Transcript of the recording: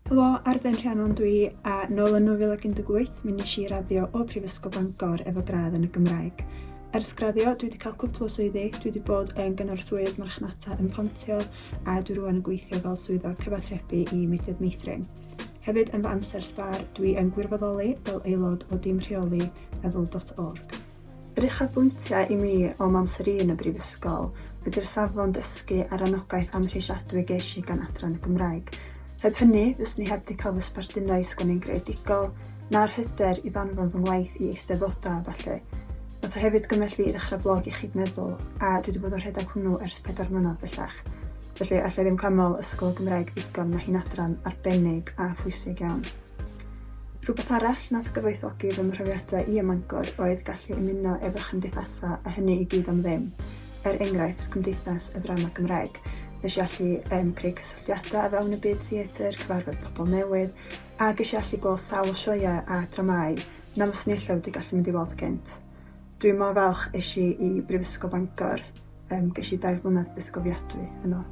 Helo, Arden Rhiannon dwi, a nôl yn 2018 mi nes I raddio o Prifysgol Bangor efo gradd yn y Gymraeg. Ers graddio, dwi wedi cael cwpl o swyddi, dwi wedi bod yn gynorthwydd marchnata yn Pontio, a dwi rwan yn gweithio fel swyddog cyfathrebu I Mudiad Meithrin. Hefyd yn fy amser sbar, dwi yn gwirfoddoli fel aelod o dîm rheoli feddwl.org. Yr uchafbwyntiau I mi o amser I yn y brifysgol ydy'r safon dysgu a'r anogaeth amhrisiadwy ges I gan Adran y Gymraeg. Heb hynny, fyswn I heb di cael fy sbartynau sgwennu'n greadigol, na'r hyder I ddanfon fy ngwaith I eisteddfodau a falle. Nath o hefyd gymell fi I ddechrau blog iechyd meddwl, a dwi wedi bod o'r rhedeg hwnnw ers 4 mlynedd bellach. Felly, allai ddim camol ysgol Gymraeg ddigon mae hi'n adran arbennig a phwysig iawn. Rhywbeth arall nath gyfoethogi fy mhrofiadau I Mangor oedd gallu ymuno efo chymdeithasau a hynny I gyd am ddim. Enghraifft, Cymdeithas y Ddrama Gymraeg. Nes I allu creu cysylltiadau fewn y byd theatr, cyfarfod pobl newydd, a ges I allu gweld sawl sioeau a dramau na fyswn I ella wedi gallu mynd I weld gynt. Dwi'n mor falch eisi I Brifysgol Bangor, ges I 2 blynedd byth gofiadwy yno.